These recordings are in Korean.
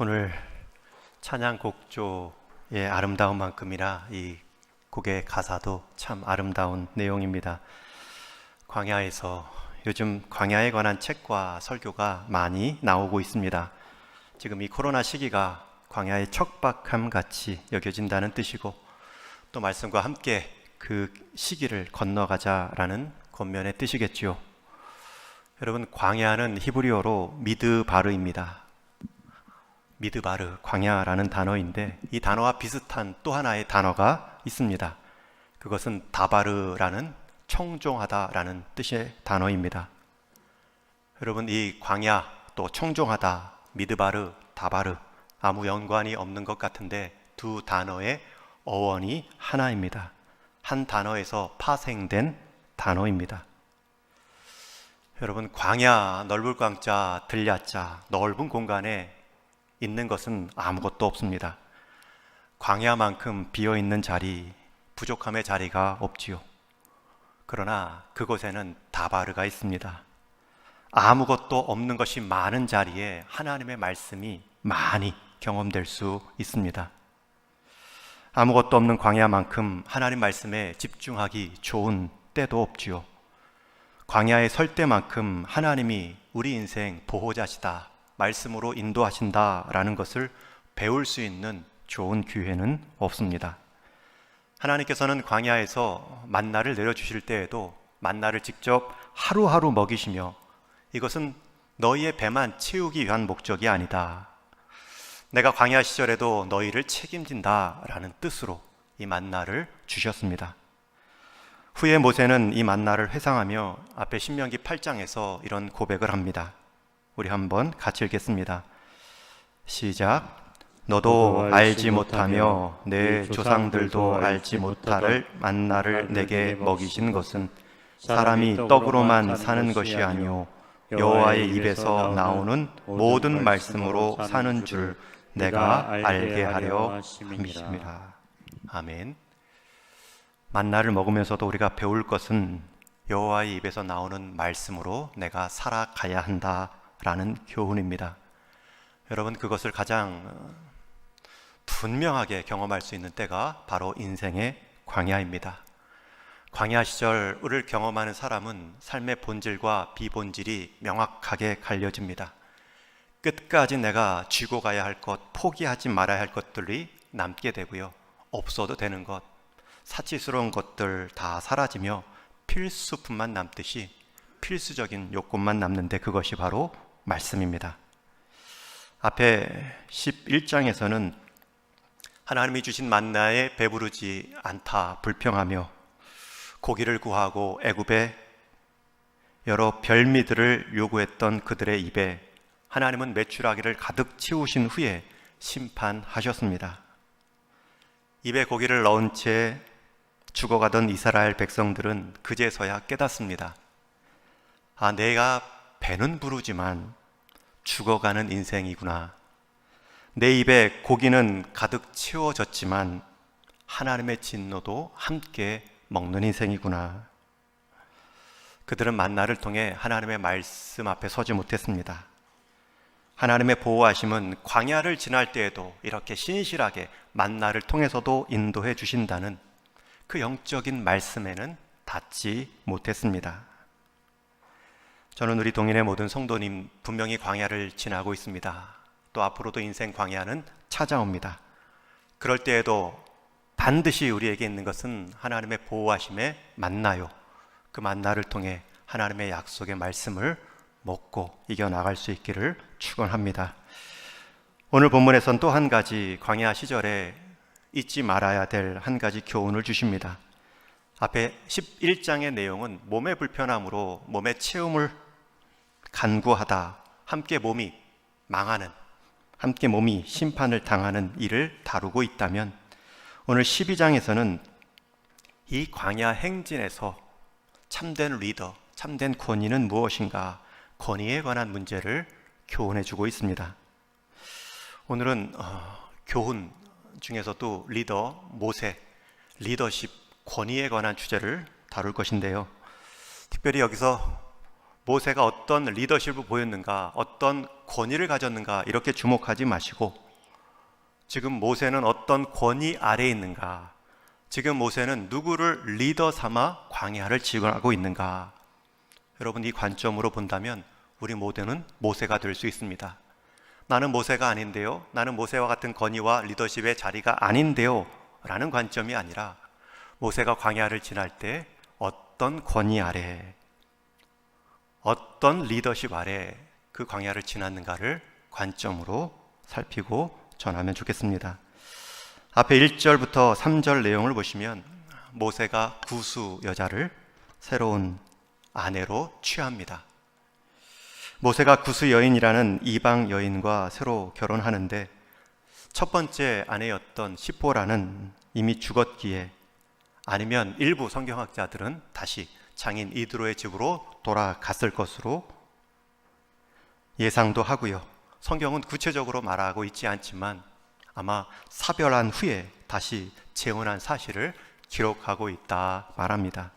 오늘 찬양 곡조의 아름다운 만큼이나 이 곡의 가사도 참 아름다운 내용입니다. 광야에서 요즘 광야에 관한 책과 설교가 많이 나오고 있습니다. 지금 이 코로나 시기가 광야의 척박함 같이 여겨진다는 뜻이고, 또 말씀과 함께 그 시기를 건너가자라는 권면의 뜻이겠지요. 여러분, 광야는 히브리어로 미드바르입니다. 미드바르, 광야라는 단어인데, 이 단어와 비슷한 또 하나의 단어가 있습니다. 그것은 다바르라는 청종하다라는 뜻의 단어입니다. 여러분, 이 광야 또 청종하다, 미드바르, 다바르 아무 연관이 없는 것 같은데 두 단어의 어원이 하나입니다. 한 단어에서 파생된 단어입니다. 여러분, 광야, 넓을 광자, 들야자, 넓은 공간에 있는 것은 아무것도 없습니다. 광야만큼 비어있는 자리, 부족함의 자리가 없지요. 그러나 그곳에는 다바르가 있습니다. 아무것도 없는 것이 많은 자리에 하나님의 말씀이 많이 경험될 수 있습니다. 아무것도 없는 광야만큼 하나님 말씀에 집중하기 좋은 때도 없지요. 광야에 설 때만큼 하나님이 우리 인생 보호자시다, 말씀으로 인도하신다라는 것을 배울 수 있는 좋은 기회는 없습니다. 하나님께서는 광야에서 만나를 내려주실 때에도 만나를 직접 하루하루 먹이시며, 이것은 너희의 배만 채우기 위한 목적이 아니다, 내가 광야 시절에도 너희를 책임진다라는 뜻으로 이 만나를 주셨습니다. 후에 모세는 이 만나를 회상하며 앞에 신명기 8장에서 이런 고백을 합니다. 우리 한번 같이 읽겠습니다. 시작. 너도 알지 못하며 내 조상들도 알지 못할 만나를 내게 먹이신 것은 사람이 떡으로만 사는 것이 아니오 여호와의 입에서 나오는 모든 말씀으로 사는 줄 내가 알게 하려 함이십니다. 아멘. 만나를 먹으면서도 우리가 배울 것은 여호와의 입에서 나오는 말씀으로 내가 살아가야 한다라는 교훈입니다. 여러분, 그것을 가장 분명하게 경험할 수 있는 때가 바로 인생의 광야입니다. 광야 시절을 경험하는 사람은 삶의 본질과 비본질이 명확하게 갈려집니다. 끝까지 내가 쥐고 가야 할 것, 포기하지 말아야 할 것들이 남게 되고요, 없어도 되는 것, 사치스러운 것들 다 사라지며 필수품만 남듯이 필수적인 요건만 남는데 그것이 바로 말씀입니다. 앞에 11장에서는 하나님이 주신 만나에 배부르지 않다 불평하며 고기를 구하고 애굽의 여러 별미들을 요구했던 그들의 입에 하나님은 메추라기를 가득 채우신 후에 심판하셨습니다. 입에 고기를 넣은 채 죽어가던 이스라엘 백성들은 그제서야 깨닫습니다. 아, 내가 배는 부르지만 죽어가는 인생이구나. 내 입에 고기는 가득 채워졌지만 하나님의 진노도 함께 먹는 인생이구나. 그들은 만나를 통해 하나님의 말씀 앞에 서지 못했습니다. 하나님의 보호하심은 광야를 지날 때에도 이렇게 신실하게 만나를 통해서도 인도해 주신다는 그 영적인 말씀에는 닿지 못했습니다. 저는 우리 동인의 모든 성도님 분명히 광야를 지나고 있습니다. 또 앞으로도 인생 광야는 찾아옵니다. 그럴 때에도 반드시 우리에게 있는 것은 하나님의 보호하심에 만나요. 그 만나를 통해 하나님의 약속의 말씀을 먹고 이겨나갈 수 있기를 축원합니다. 오늘 본문에선 또 한 가지 광야 시절에 잊지 말아야 될 한 가지 교훈을 주십니다. 앞에 11장의 내용은 몸의 불편함으로 몸의 체험을 간구하다, 함께 몸이 망하는, 함께 몸이 심판을 당하는 일을 다루고 있다면, 오늘 12장에서는 이 광야 행진에서 참된 리더, 참된 권위는 무엇인가, 권위에 관한 문제를 교훈해 주고 있습니다. 오늘은 교훈 중에서도 리더, 모세, 리더십, 권위에 관한 주제를 다룰 것인데요, 특별히 여기서 모세가 어떤 리더십을 보였는가, 어떤 권위를 가졌는가 이렇게 주목하지 마시고 지금 모세는 어떤 권위 아래에 있는가, 지금 모세는 누구를 리더 삼아 광야를 지나고 있는가, 여러분 이 관점으로 본다면 우리 모두는 모세가 될 수 있습니다. 나는 모세가 아닌데요, 나는 모세와 같은 권위와 리더십의 자리가 아닌데요 라는 관점이 아니라 모세가 광야를 지날 때 어떤 권위 아래, 어떤 리더십 아래 그 광야를 지났는가를 관점으로 살피고 전하면 좋겠습니다. 앞에 1절부터 3절 내용을 보시면 모세가 구수 여자를 새로운 아내로 취합니다. 모세가 구수 여인이라는 이방 여인과 새로 결혼하는데 첫 번째 아내였던 시포라는 이미 죽었기에, 아니면 일부 성경학자들은 다시 장인 이드로의 집으로 돌아갔을 것으로 예상도 하고요. 성경은 구체적으로 말하고 있지 않지만 아마 사별한 후에 다시 재혼한 사실을 기록하고 있다 말합니다.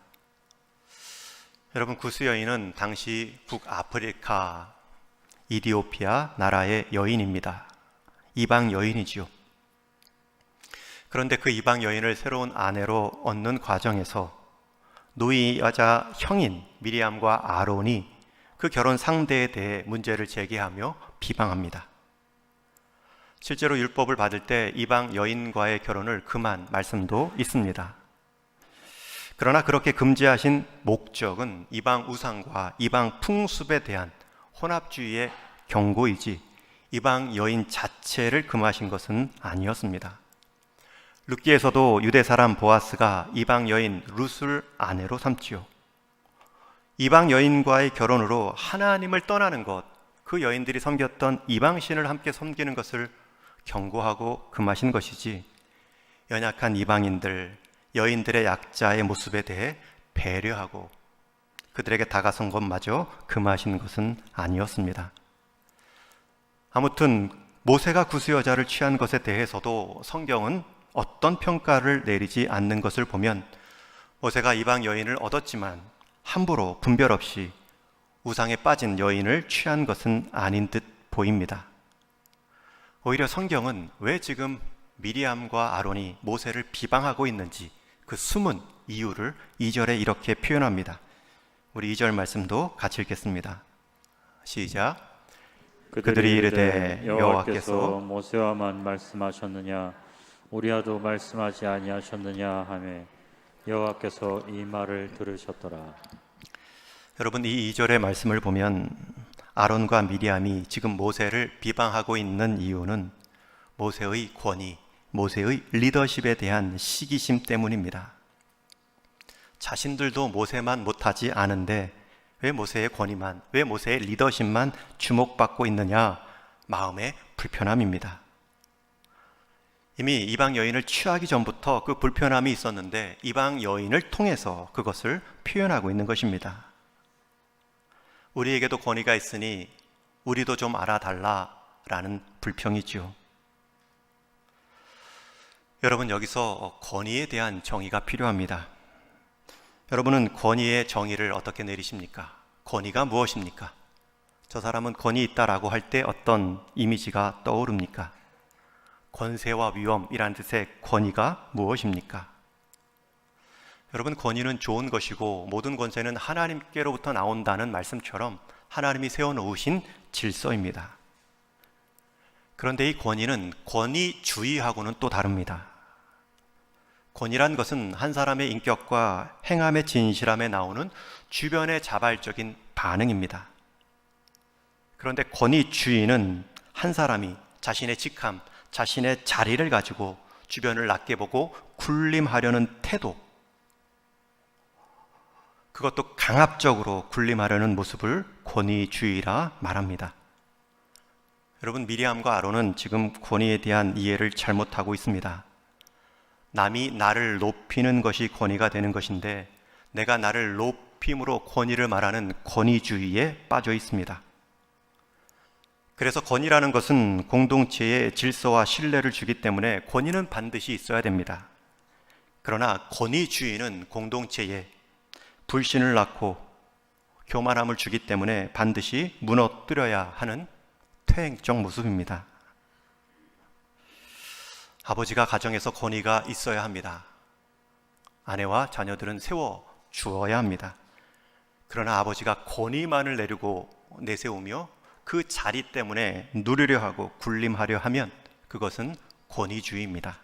여러분, 구스 여인은 당시 북아프리카 이디오피아 나라의 여인입니다. 이방 여인이지요. 그런데 그 이방 여인을 새로운 아내로 얻는 과정에서 노이 여자 형인 미리암과 아론이 그 결혼 상대에 대해 문제를 제기하며 비방합니다. 실제로 율법을 받을 때 이방 여인과의 결혼을 금한 말씀도 있습니다. 그러나 그렇게 금지하신 목적은 이방 우상과 이방 풍습에 대한 혼합주의의 경고이지 이방 여인 자체를 금하신 것은 아니었습니다. 룻기에서도 유대 사람 보아스가 이방 여인 룻을 아내로 삼지요. 이방 여인과의 결혼으로 하나님을 떠나는 것, 그 여인들이 섬겼던 이방신을 함께 섬기는 것을 경고하고 금하신 것이지, 연약한 이방인들, 여인들의 약자의 모습에 대해 배려하고 그들에게 다가선 것마저 금하신 것은 아니었습니다. 아무튼 모세가 구스 여자를 취한 것에 대해서도 성경은 어떤 평가를 내리지 않는 것을 보면 모세가 이방 여인을 얻었지만 함부로 분별 없이 우상에 빠진 여인을 취한 것은 아닌 듯 보입니다. 오히려 성경은 왜 지금 미리암과 아론이 모세를 비방하고 있는지 그 숨은 이유를 2절에 이렇게 표현합니다. 우리 2절 말씀도 같이 읽겠습니다. 시작. 그들이 이르되 여호와께서 모세와만 말씀하셨느냐 우리와도 말씀하지 아니하셨느냐 하매 여호와께서 이 말을 들으셨더라. 여러분, 이 2절의 말씀을 보면 아론과 미리암이 지금 모세를 비방하고 있는 이유는 모세의 권위, 모세의 리더십에 대한 시기심 때문입니다. 자신들도 모세만 못하지 않은데 왜 모세의 권위만, 왜 모세의 리더십만 주목받고 있느냐, 마음의 불편함입니다. 이미 이방 여인을 취하기 전부터 그 불편함이 있었는데 이방 여인을 통해서 그것을 표현하고 있는 것입니다. 우리에게도 권위가 있으니 우리도 좀 알아달라라는 불평이지요. 여러분, 여기서 권위에 대한 정의가 필요합니다. 여러분은 권위의 정의를 어떻게 내리십니까? 권위가 무엇입니까? 저 사람은 권위 있다라고 할 때 어떤 이미지가 떠오릅니까? 권세와 위엄이라는 뜻의 권위가 무엇입니까? 여러분, 권위는 좋은 것이고 모든 권세는 하나님께로부터 나온다는 말씀처럼 하나님이 세워놓으신 질서입니다. 그런데 이 권위는 권위주의하고는 또 다릅니다. 권위란 것은 한 사람의 인격과 행함의 진실함에 나오는 주변의 자발적인 반응입니다. 그런데 권위주의는 한 사람이 자신의 직함, 자신의 자리를 가지고 주변을 낮게 보고 군림하려는 태도, 그것도 강압적으로 군림하려는 모습을 권위주의라 말합니다. 여러분, 미리암과 아론은 지금 권위에 대한 이해를 잘못하고 있습니다. 남이 나를 높이는 것이 권위가 되는 것인데 내가 나를 높임으로 권위를 말하는 권위주의에 빠져 있습니다. 그래서 권위라는 것은 공동체의 질서와 신뢰를 주기 때문에 권위는 반드시 있어야 됩니다. 그러나 권위주의는 공동체에 불신을 낳고 교만함을 주기 때문에 반드시 무너뜨려야 하는 퇴행적 모습입니다. 아버지가 가정에서 권위가 있어야 합니다. 아내와 자녀들은 세워 주어야 합니다. 그러나 아버지가 권위만을 내세우며 그 자리 때문에 누리려 하고 군림하려 하면 그것은 권위주의입니다.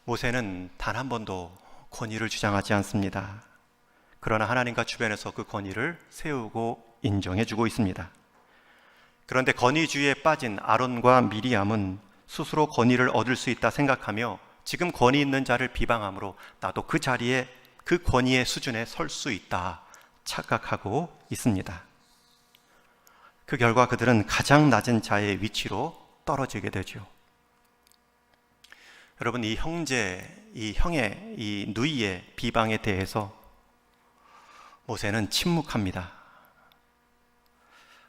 모세는 단 한 번도 권위를 주장하지 않습니다. 그러나 하나님과 주변에서 그 권위를 세우고 인정해주고 있습니다. 그런데 권위주의에 빠진 아론과 미리암은 스스로 권위를 얻을 수 있다 생각하며 지금 권위 있는 자를 비방함으로 나도 그 자리에 그 권위의 수준에 설 수 있다 착각하고 있습니다. 그 결과 그들은 가장 낮은 자의 위치로 떨어지게 되죠. 여러분, 이 형의 이 누이의 비방에 대해서 모세는 침묵합니다.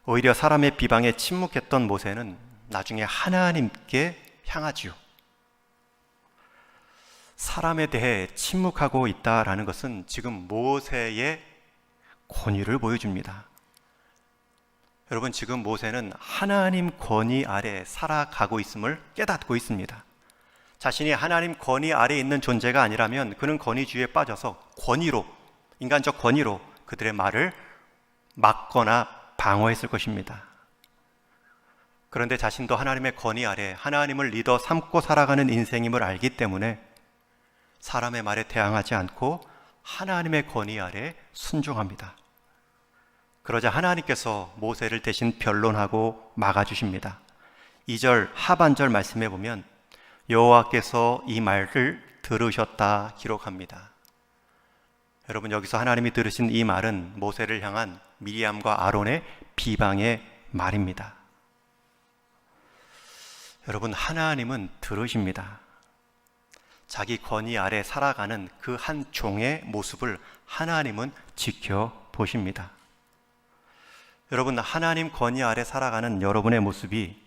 오히려 사람의 비방에 침묵했던 모세는 나중에 하나님께 향하지요. 사람에 대해 침묵하고 있다라는 것은 지금 모세의 권위를 보여줍니다. 여러분, 지금 모세는 하나님 권위 아래 살아가고 있음을 깨닫고 있습니다. 자신이 하나님 권위 아래 있는 존재가 아니라면 그는 권위주의에 빠져서 인간적 권위로 그들의 말을 막거나 방어했을 것입니다. 그런데 자신도 하나님의 권위 아래 하나님을 리더 삼고 살아가는 인생임을 알기 때문에 사람의 말에 대항하지 않고 하나님의 권위 아래 순종합니다. 그러자 하나님께서 모세를 대신 변론하고 막아주십니다. 2절 하반절 말씀해 보면 여호와께서 이 말을 들으셨다 기록합니다. 여러분, 여기서 하나님이 들으신 이 말은 모세를 향한 미리암과 아론의 비방의 말입니다. 여러분, 하나님은 들으십니다. 자기 권위 아래 살아가는 그 한 종의 모습을 하나님은 지켜보십니다. 여러분, 하나님 권위 아래 살아가는 여러분의 모습이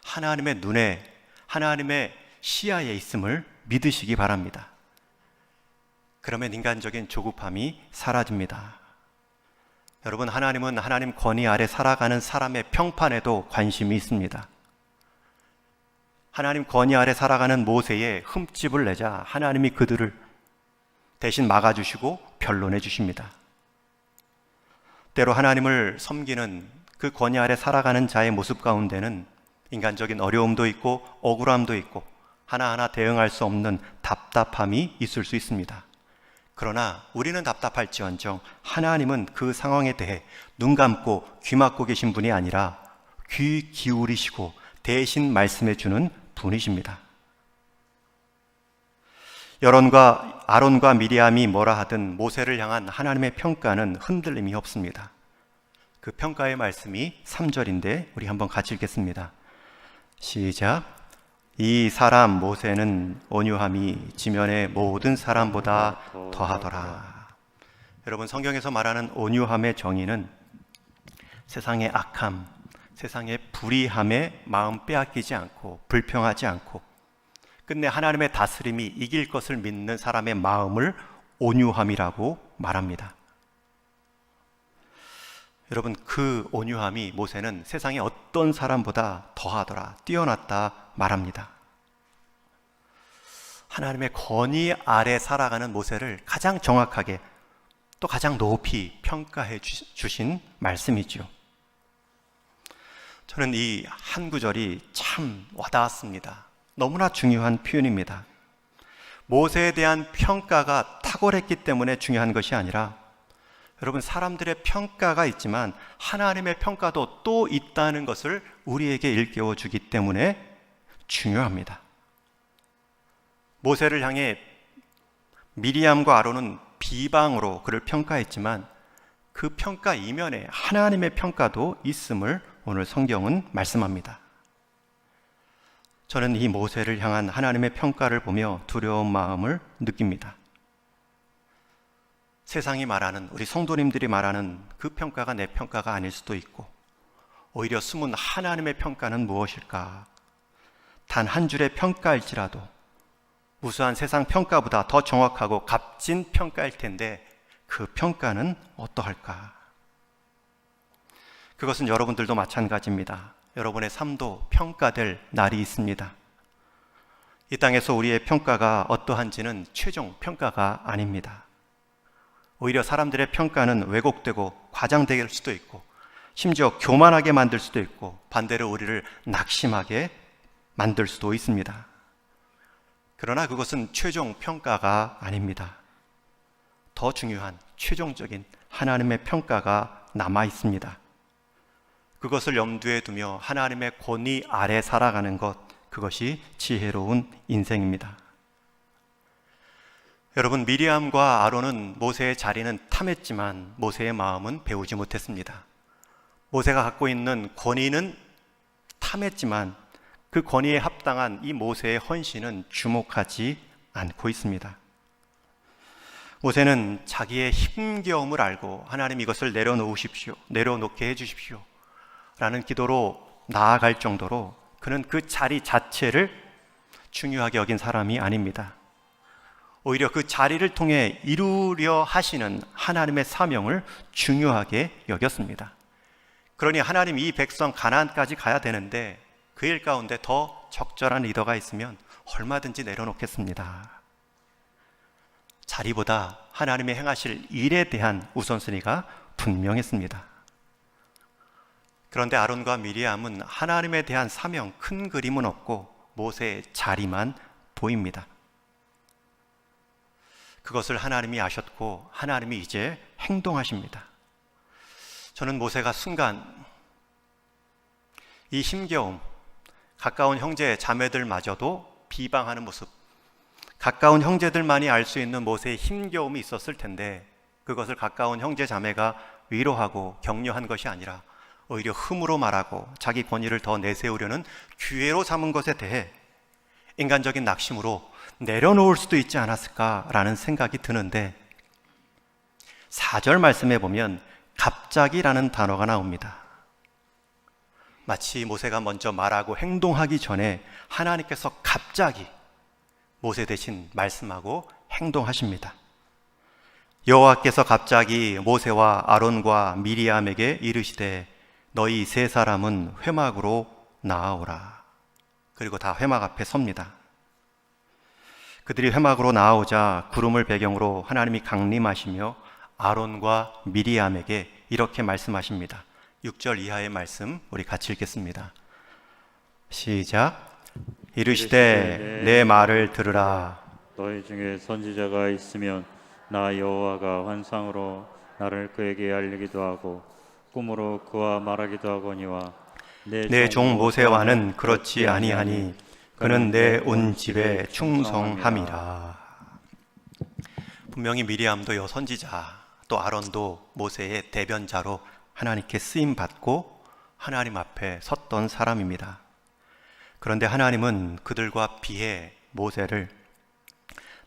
하나님의 눈에, 하나님의 시야에 있음을 믿으시기 바랍니다. 그러면 인간적인 조급함이 사라집니다. 여러분, 하나님은 하나님 권위 아래 살아가는 사람의 평판에도 관심이 있습니다. 하나님 권위 아래 살아가는 모세의 흠집을 내자 하나님이 그들을 대신 막아주시고 변론해 주십니다. 때로 하나님을 섬기는 그 권위 아래 살아가는 자의 모습 가운데는 인간적인 어려움도 있고 억울함도 있고 하나하나 대응할 수 없는 답답함이 있을 수 있습니다. 그러나 우리는 답답할지언정 하나님은 그 상황에 대해 눈 감고 귀 막고 계신 분이 아니라 귀 기울이시고 대신 말씀해 주는 분이십니다. 아론과 미리암이 뭐라 하든 모세를 향한 하나님의 평가는 흔들림이 없습니다. 그 평가의 말씀이 3절인데 우리 한번 같이 읽겠습니다. 시작. 이 사람 모세는 온유함이 지면의 모든 사람보다 더하더라. 여러분, 성경에서 말하는 온유함의 정의는 세상의 악함, 세상의 불의함에 마음 빼앗기지 않고 불평하지 않고 끝내 하나님의 다스림이 이길 것을 믿는 사람의 마음을 온유함이라고 말합니다. 여러분, 그 온유함이 모세는 세상의 어떤 사람보다 더하더라, 뛰어났다 말합니다. 하나님의 권위 아래 살아가는 모세를 가장 정확하게 또 가장 높이 평가해 주신 말씀이죠. 저는 이 한 구절이 참 와닿았습니다. 너무나 중요한 표현입니다. 모세에 대한 평가가 탁월했기 때문에 중요한 것이 아니라 여러분, 사람들의 평가가 있지만 하나님의 평가도 또 있다는 것을 우리에게 일깨워 주기 때문에 중요합니다. 모세를 향해 미리암과 아론은 비방으로 그를 평가했지만 그 평가 이면에 하나님의 평가도 있음을 오늘 성경은 말씀합니다. 저는 이 모세를 향한 하나님의 평가를 보며 두려운 마음을 느낍니다. 세상이 말하는, 우리 성도님들이 말하는 그 평가가 내 평가가 아닐 수도 있고 오히려 숨은 하나님의 평가는 무엇일까? 단 한 줄의 평가일지라도 우수한 세상 평가보다 더 정확하고 값진 평가일 텐데 그 평가는 어떠할까? 그것은 여러분들도 마찬가지입니다. 여러분의 삶도 평가될 날이 있습니다. 이 땅에서 우리의 평가가 어떠한지는 최종 평가가 아닙니다. 오히려 사람들의 평가는 왜곡되고 과장될 수도 있고 심지어 교만하게 만들 수도 있고 반대로 우리를 낙심하게 만들 수도 있습니다. 그러나 그것은 최종 평가가 아닙니다. 더 중요한 최종적인 하나님의 평가가 남아 있습니다. 그것을 염두에 두며 하나님의 권위 아래 살아가는 것, 그것이 지혜로운 인생입니다. 여러분, 미리암과 아론은 모세의 자리는 탐했지만 모세의 마음은 배우지 못했습니다. 모세가 갖고 있는 권위는 탐했지만 그 권위에 합당한 이 모세의 헌신은 주목하지 않고 있습니다. 모세는 자기의 힘겨움을 알고 하나님 이것을 내려놓으십시오, 내려놓게 해주십시오 라는 기도로 나아갈 정도로 그는 그 자리 자체를 중요하게 여긴 사람이 아닙니다. 오히려 그 자리를 통해 이루려 하시는 하나님의 사명을 중요하게 여겼습니다. 그러니 하나님 이 백성 가나안까지 가야 되는데 그 일 가운데 더 적절한 리더가 있으면 얼마든지 내려놓겠습니다. 자리보다 하나님의 행하실 일에 대한 우선순위가 분명했습니다. 그런데 아론과 미리암은 하나님에 대한 사명, 큰 그림은 없고 모세의 자리만 보입니다. 그것을 하나님이 아셨고 하나님이 이제 행동하십니다. 저는 모세가 순간 이 힘겨움, 가까운 형제 자매들마저도 비방하는 모습, 가까운 형제들만이 알 수 있는 모세의 힘겨움이 있었을 텐데 그것을 가까운 형제 자매가 위로하고 격려한 것이 아니라 오히려 흠으로 말하고 자기 권위를 더 내세우려는 기회로 삼은 것에 대해 인간적인 낙심으로 내려놓을 수도 있지 않았을까라는 생각이 드는데 4절 말씀에 보면 갑자기라는 단어가 나옵니다. 마치 모세가 먼저 말하고 행동하기 전에 하나님께서 갑자기 모세 대신 말씀하고 행동하십니다. 여호와께서 갑자기 모세와 아론과 미리암에게 이르시되 너희 세 사람은 회막으로 나아오라. 그리고 다 회막 앞에 섭니다. 그들이 회막으로 나아오자 구름을 배경으로 하나님이 강림하시며 아론과 미리암에게 이렇게 말씀하십니다. 6절 이하의 말씀 우리 같이 읽겠습니다. 시작. 이르시되 내 말을 들으라. 너희 중에 선지자가 있으면 나 여호와가 환상으로 나를 그에게 알리기도 하고 꿈으로 그와 말하기도 하거니와 내 종 모세와는 그렇지 아니하니 그는 내 온 집에 충성함이라. 분명히 미리암도 여선지자, 또 아론도 모세의 대변자로 하나님께 쓰임 받고 하나님 앞에 섰던 사람입니다. 그런데 하나님은 그들과 비해 모세를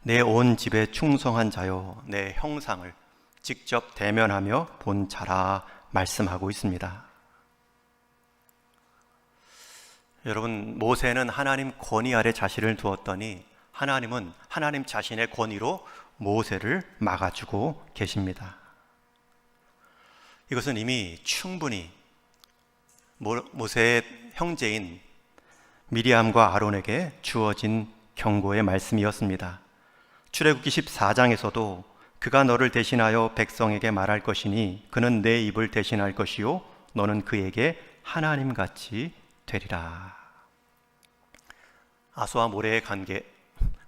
내 온 집에 충성한 자요, 내 형상을 직접 대면하며 본 자라 말씀하고 있습니다. 여러분, 모세는 하나님 권위 아래 자신을 두었더니 하나님은 하나님 자신의 권위로 모세를 막아주고 계십니다. 이것은 이미 충분히 모세의 형제인 미리암과 아론에게 주어진 경고의 말씀이었습니다. 출애굽기 14장에서도 그가 너를 대신하여 백성에게 말할 것이니 그는 내 입을 대신할 것이요 너는 그에게 하나님같이 되리라. 아수와 모레의 관계,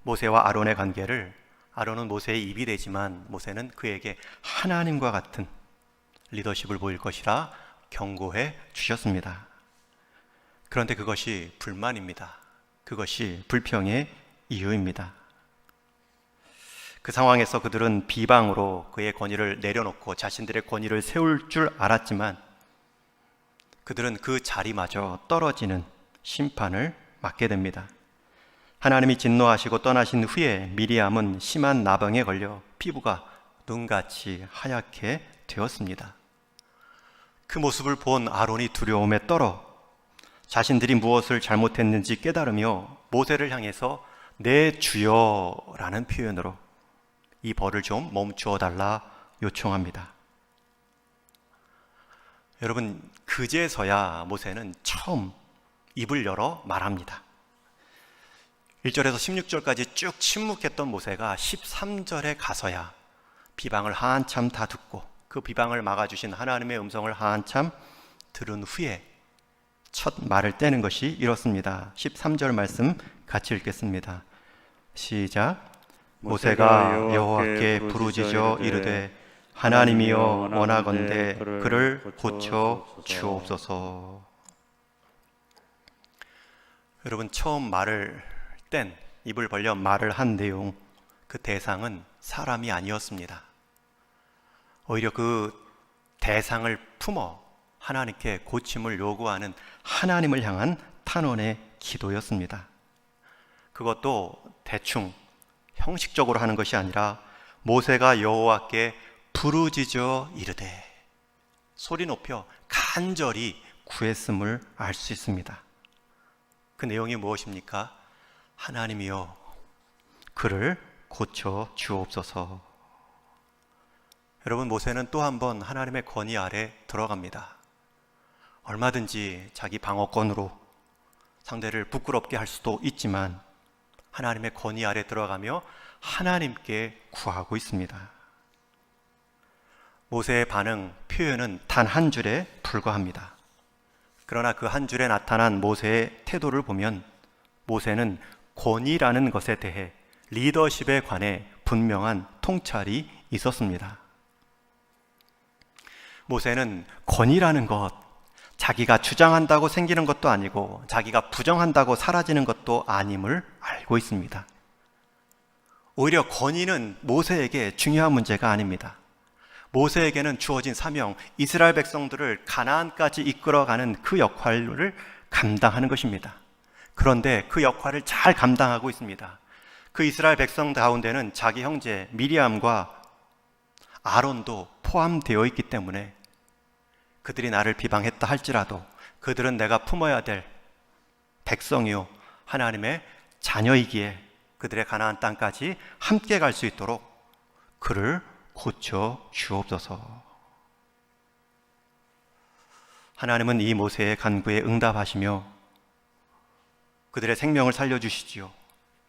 모세와 아론의 관계를 아론은 모세의 입이 되지만 모세는 그에게 하나님과 같은 리더십을 보일 것이라 경고해 주셨습니다. 그런데 그것이 불만입니다. 그것이 불평의 이유입니다. 그 상황에서 그들은 비방으로 그의 권위를 내려놓고 자신들의 권위를 세울 줄 알았지만 그들은 그 자리마저 떨어지는 심판을 맞게 됩니다. 하나님이 진노하시고 떠나신 후에 미리암은 심한 나병에 걸려 피부가 눈같이 하얗게 되었습니다. 그 모습을 본 아론이 두려움에 떨어 자신들이 무엇을 잘못했는지 깨달으며 모세를 향해서 내 주여라는 표현으로 이 벌을 좀 멈추어 달라 요청합니다. 여러분, 그제서야 모세는 처음 입을 열어 말합니다. 1절에서 16절까지 쭉 침묵했던 모세가 13절에 가서야 비방을 한참 다 듣고 그 비방을 막아주신 하나님의 음성을 한참 들은 후에 첫 말을 떼는 것이 이렇습니다. 13절 말씀 같이 읽겠습니다. 시작. 모세가 여호와께 부르짖어 이르되 하나님이여 원하건대 그를 고쳐 주옵소서. 여러분, 처음 말을 뗀, 입을 벌려 말을 한 내용, 그 대상은 사람이 아니었습니다. 오히려 그 대상을 품어 하나님께 고침을 요구하는 하나님을 향한 탄원의 기도였습니다. 그것도 대충 형식적으로 하는 것이 아니라 모세가 여호와께 부르짖어 이르되, 소리 높여 간절히 구했음을 알 수 있습니다. 그 내용이 무엇입니까? 하나님이여 그를 고쳐 주옵소서. 여러분, 모세는 또 한 번 하나님의 권위 아래 들어갑니다. 얼마든지 자기 방어권으로 상대를 부끄럽게 할 수도 있지만 하나님의 권위 아래 들어가며 하나님께 구하고 있습니다. 모세의 반응, 표현은 단 한 줄에 불과합니다. 그러나 그 한 줄에 나타난 모세의 태도를 보면 모세는 권위라는 것에 대해 리더십에 관해 분명한 통찰이 있었습니다. 모세는 권위라는 것, 자기가 주장한다고 생기는 것도 아니고 자기가 부정한다고 사라지는 것도 아님을 알고 있습니다. 오히려 권위는 모세에게 중요한 문제가 아닙니다. 모세에게는 주어진 사명, 이스라엘 백성들을 가나안까지 이끌어가는 그 역할을 감당하는 것입니다. 그런데 그 역할을 잘 감당하고 있습니다. 그 이스라엘 백성 가운데는 자기 형제 미리암과 아론도 포함되어 있기 때문에 그들이 나를 비방했다 할지라도 그들은 내가 품어야 될 백성이요 하나님의 자녀이기에 그들의 가나안 땅까지 함께 갈 수 있도록 그를 고쳐 주옵소서. 하나님은 이 모세의 간구에 응답하시며 그들의 생명을 살려주시지요.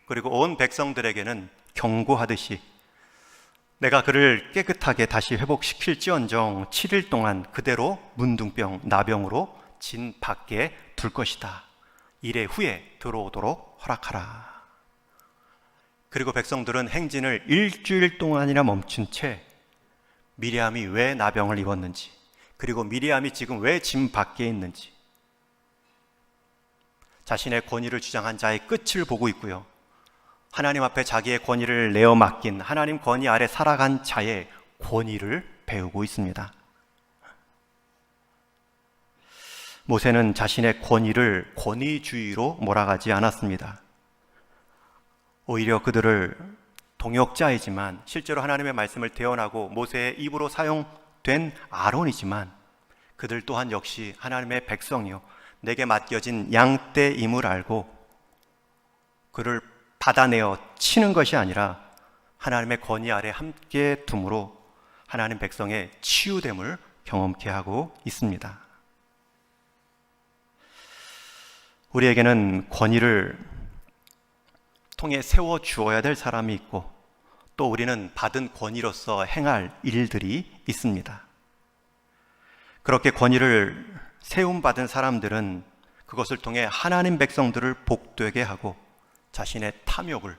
그리고 온 백성들에게는 경고하듯이 내가 그를 깨끗하게 다시 회복시킬지언정 7일 동안 그대로 문둥병, 나병으로 진 밖에 둘 것이다. 이래 후에 들어오도록 허락하라. 그리고 백성들은 행진을 일주일 동안이나 멈춘 채 미리암이 왜 나병을 입었는지, 그리고 미리암이 지금 왜 진 밖에 있는지, 자신의 권위를 주장한 자의 끝을 보고 있고요, 하나님 앞에 자기의 권위를 내어 맡긴 하나님 권위 아래 살아간 자의 권위를 배우고 있습니다. 모세는 자신의 권위를 권위주의로 몰아가지 않았습니다. 오히려 그들을 동역자이지만 실제로 하나님의 말씀을 대언하고 모세의 입으로 사용된 아론이지만 그들 또한 역시 하나님의 백성이요 내게 맡겨진 양떼임을 알고 그를 받아내어 치는 것이 아니라 하나님의 권위 아래 함께 둠으로 하나님 백성의 치유됨을 경험케 하고 있습니다. 우리에게는 권위를 통해 세워 주어야 될 사람이 있고 또 우리는 받은 권위로서 행할 일들이 있습니다. 그렇게 권위를 세움받은 사람들은 그것을 통해 하나님 백성들을 복되게 하고 자신의 탐욕을,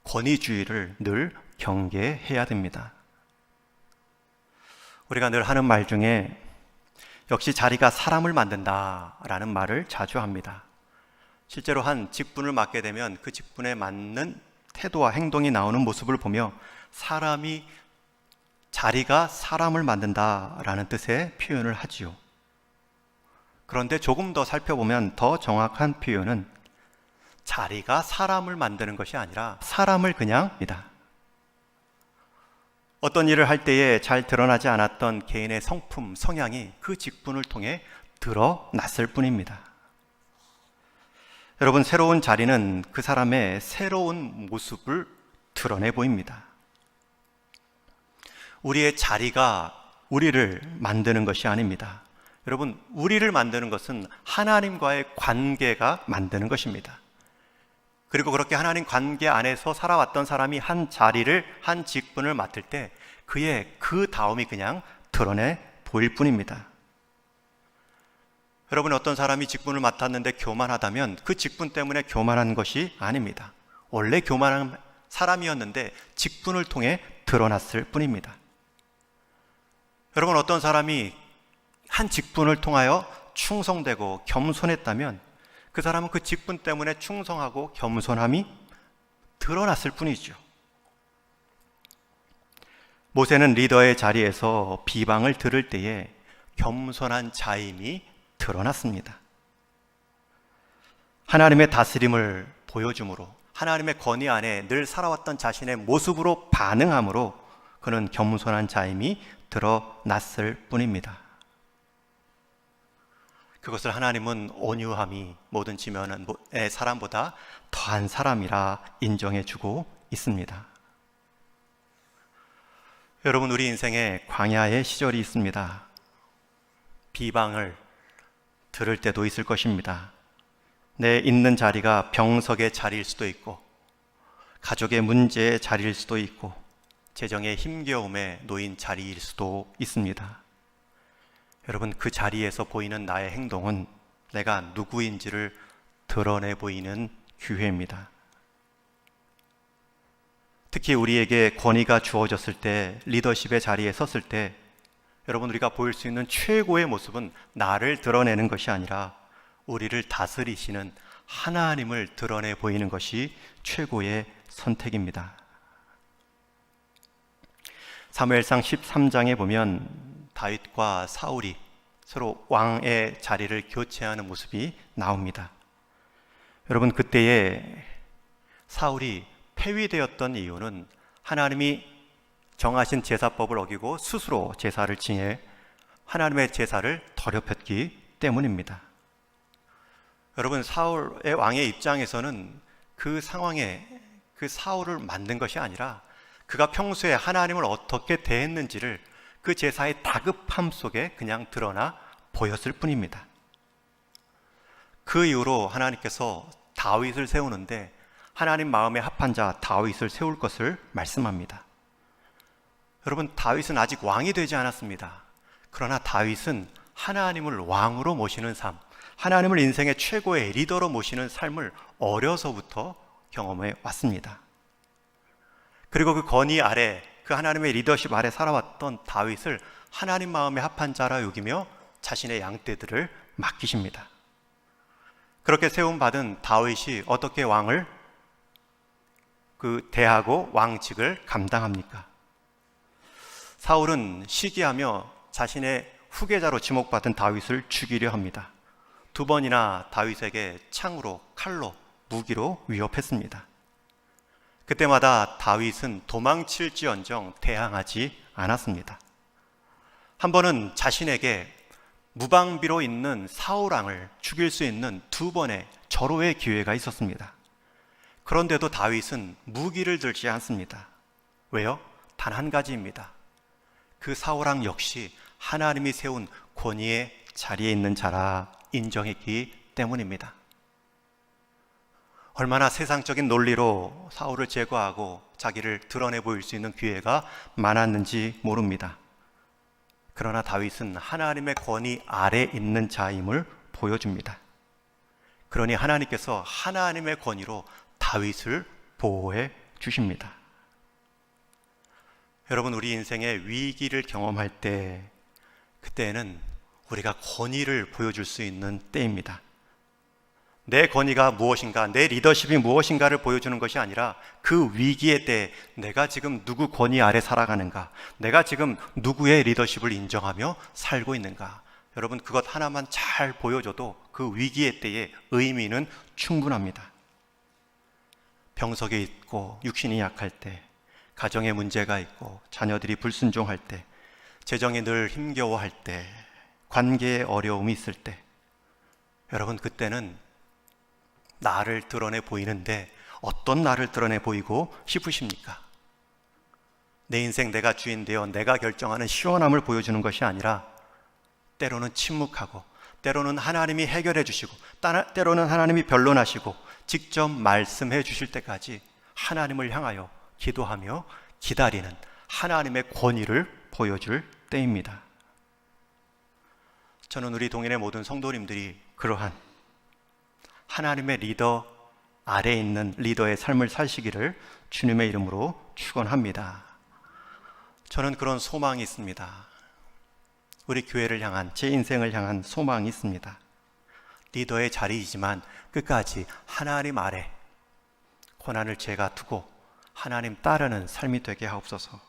권위주의를 늘 경계해야 됩니다. 우리가 늘 하는 말 중에 역시 자리가 사람을 만든다라는 말을 자주 합니다. 실제로 한 직분을 맡게 되면 그 직분에 맞는 태도와 행동이 나오는 모습을 보며 자리가 사람을 만든다라는 뜻의 표현을 하지요. 그런데 조금 더 살펴보면 더 정확한 표현은 자리가 사람을 만드는 것이 아니라 사람을 그냥입니다. 어떤 일을 할 때에 잘 드러나지 않았던 개인의 성품, 성향이 그 직분을 통해 드러났을 뿐입니다. 여러분, 새로운 자리는 그 사람의 새로운 모습을 드러내 보입니다. 우리의 자리가 우리를 만드는 것이 아닙니다. 여러분, 우리를 만드는 것은 하나님과의 관계가 만드는 것입니다. 그리고 그렇게 하나님 관계 안에서 살아왔던 사람이 한 자리를, 한 직분을 맡을 때 그의 그 다움이 그냥 드러내 보일 뿐입니다. 여러분, 어떤 사람이 직분을 맡았는데 교만하다면 그 직분 때문에 교만한 것이 아닙니다. 원래 교만한 사람이었는데 직분을 통해 드러났을 뿐입니다. 여러분, 어떤 사람이 한 직분을 통하여 충성되고 겸손했다면 그 사람은 그 직분 때문에 충성하고 겸손함이 드러났을 뿐이죠. 모세는 리더의 자리에서 비방을 들을 때에 겸손한 자임이 드러났습니다. 하나님의 다스림을 보여줌으로, 하나님의 권위 안에 늘 살아왔던 자신의 모습으로 반응함으로 그는 겸손한 자임이 드러났을 뿐입니다. 그것을 하나님은 온유함이 모든 지면의 사람보다 더한 사람이라 인정해주고 있습니다. 여러분, 우리 인생에 광야의 시절이 있습니다. 비방을 들을 때도 있을 것입니다. 내 있는 자리가 병석의 자리일 수도 있고, 가족의 문제의 자리일 수도 있고, 재정의 힘겨움에 놓인 자리일 수도 있습니다. 여러분, 그 자리에서 보이는 나의 행동은 내가 누구인지를 드러내 보이는 기회입니다. 특히 우리에게 권위가 주어졌을 때, 리더십의 자리에 섰을 때 여러분, 우리가 보일 수 있는 최고의 모습은 나를 드러내는 것이 아니라 우리를 다스리시는 하나님을 드러내 보이는 것이 최고의 선택입니다. 사무엘상 13장에 보면 다윗과 사울이 서로 왕의 자리를 교체하는 모습이 나옵니다. 여러분, 그때에 사울이 폐위되었던 이유는 하나님이 정하신 제사법을 어기고 스스로 제사를 지내 하나님의 제사를 더럽혔기 때문입니다. 여러분, 사울의 왕의 입장에서는 그 상황에 그 사울을 만든 것이 아니라 그가 평소에 하나님을 어떻게 대했는지를 그 제사의 다급함 속에 그냥 드러나 보였을 뿐입니다. 그 이후로 하나님께서 다윗을 세우는데 하나님 마음에 합한 자 다윗을 세울 것을 말씀합니다. 여러분, 다윗은 아직 왕이 되지 않았습니다. 그러나 다윗은 하나님을 왕으로 모시는 삶, 하나님을 인생의 최고의 리더로 모시는 삶을 어려서부터 경험해 왔습니다. 그리고 그 권위 아래, 그 하나님의 리더십 아래 살아왔던 다윗을 하나님 마음에 합한 자라 여기며 자신의 양떼들을 맡기십니다. 그렇게 세움받은 다윗이 어떻게 왕을 대하고 왕직을 감당합니까? 사울은 시기하며 자신의 후계자로 지목받은 다윗을 죽이려 합니다. 2번이나 다윗에게 창으로, 칼로, 무기로 위협했습니다. 그때마다 다윗은 도망칠지언정 대항하지 않았습니다. 한 번은 자신에게 무방비로 있는 사울왕을 죽일 수 있는 2번의 절호의 기회가 있었습니다. 그런데도 다윗은 무기를 들지 않습니다. 왜요? 단 한 가지입니다. 그 사울왕 역시 하나님이 세운 권위의 자리에 있는 자라 인정했기 때문입니다. 얼마나 세상적인 논리로 사울을 제거하고 자기를 드러내 보일 수 있는 기회가 많았는지 모릅니다. 그러나 다윗은 하나님의 권위 아래 있는 자임을 보여줍니다. 그러니 하나님께서 하나님의 권위로 다윗을 보호해 주십니다. 여러분, 우리 인생의 위기를 경험할 때, 그때는 우리가 권위를 보여줄 수 있는 때입니다. 내 권위가 무엇인가, 내 리더십이 무엇인가를 보여주는 것이 아니라 그 위기의 때에 내가 지금 누구 권위 아래 살아가는가, 내가 지금 누구의 리더십을 인정하며 살고 있는가. 여러분, 그것 하나만 잘 보여줘도 그 위기의 때의 의미는 충분합니다. 병석에 있고 육신이 약할 때, 가정에 문제가 있고 자녀들이 불순종할 때, 재정이 늘 힘겨워할 때, 관계에 어려움이 있을 때, 여러분, 그때는 나를 드러내 보이는데 어떤 나를 드러내 보이고 싶으십니까? 내 인생 내가 주인 되어 내가 결정하는 시원함을 보여주는 것이 아니라 때로는 침묵하고 때로는 하나님이 해결해 주시고 때로는 하나님이 변론하시고 직접 말씀해 주실 때까지 하나님을 향하여 기도하며 기다리는 하나님의 권위를 보여줄 때입니다. 저는 우리 동인의 모든 성도님들이 그러한 하나님의 리더 아래에 있는 리더의 삶을 사시기를 주님의 이름으로 축원합니다. 저는 그런 소망이 있습니다. 우리 교회를 향한, 제 인생을 향한 소망이 있습니다. 리더의 자리이지만 끝까지 하나님 아래 고난을 제가 두고 하나님 따르는 삶이 되게 하옵소서.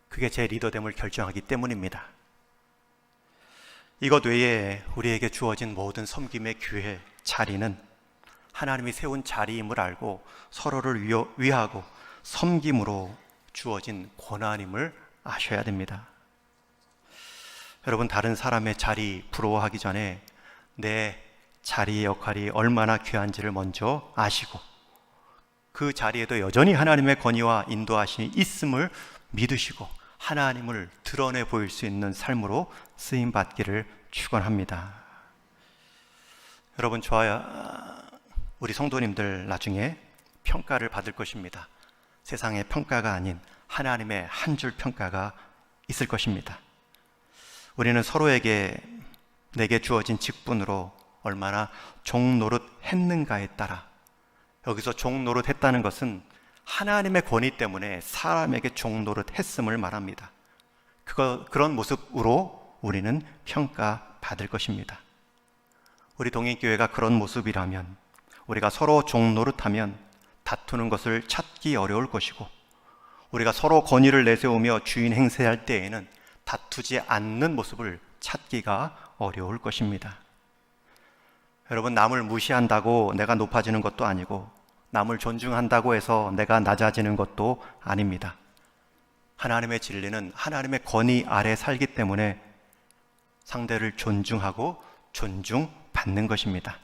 그게 제 리더됨을 결정하기 때문입니다. 이것 외에 우리에게 주어진 모든 섬김의 기회, 자리는 하나님이 세운 자리임을 알고 서로를 위하고 섬김으로 주어진 고난임을 아셔야 됩니다. 여러분, 다른 사람의 자리 부러워하기 전에 내 자리의 역할이 얼마나 귀한지를 먼저 아시고 그 자리에도 여전히 하나님의 권위와 인도하심이 있음을 믿으시고 하나님을 드러내 보일 수 있는 삶으로 쓰임받기를 축원합니다. 여러분, 저와 우리 성도님들 나중에 평가를 받을 것입니다. 세상의 평가가 아닌 하나님의 한 줄 평가가 있을 것입니다. 우리는 서로에게 내게 주어진 직분으로 얼마나 종노릇 했는가에 따라, 여기서 종노릇 했다는 것은 하나님의 권위 때문에 사람에게 종노릇 했음을 말합니다. 그런 모습으로 우리는 평가받을 것입니다. 우리 동인교회가 그런 모습이라면, 우리가 서로 종노릇하면 다투는 것을 찾기 어려울 것이고, 우리가 서로 권위를 내세우며 주인 행세할 때에는 다투지 않는 모습을 찾기가 어려울 것입니다. 여러분, 남을 무시한다고 내가 높아지는 것도 아니고 남을 존중한다고 해서 내가 낮아지는 것도 아닙니다. 하나님의 진리는 하나님의 권위 아래 살기 때문에 상대를 존중하고 존중받는 것입니다.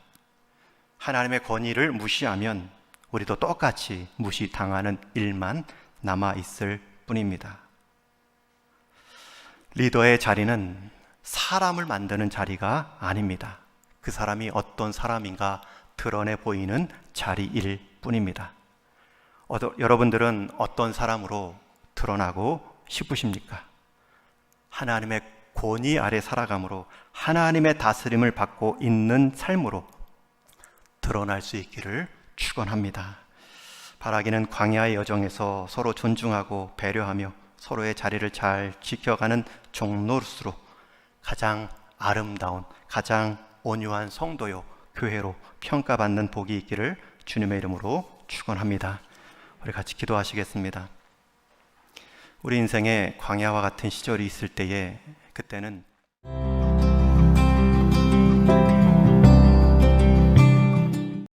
하나님의 권위를 무시하면 우리도 똑같이 무시당하는 일만 남아있을 뿐입니다. 리더의 자리는 사람을 만드는 자리가 아닙니다. 그 사람이 어떤 사람인가 드러내 보이는 자리일 뿐입니다. 여러분들은 어떤 사람으로 드러나고 싶으십니까? 하나님의 권위 아래 살아감으로 하나님의 다스림을 받고 있는 삶으로 드러날 수 있기를 축원합니다. 바라기는 광야의 여정에서 서로 존중하고 배려하며 서로의 자리를 잘 지켜가는 종노릇으로 가장 아름다운, 가장 온유한 성도요 교회로 평가받는 복이 있기를 주님의 이름으로 축원합니다. 우리 같이 기도하시겠습니다. 우리 인생에 광야와 같은 시절이 있을 때에 그때는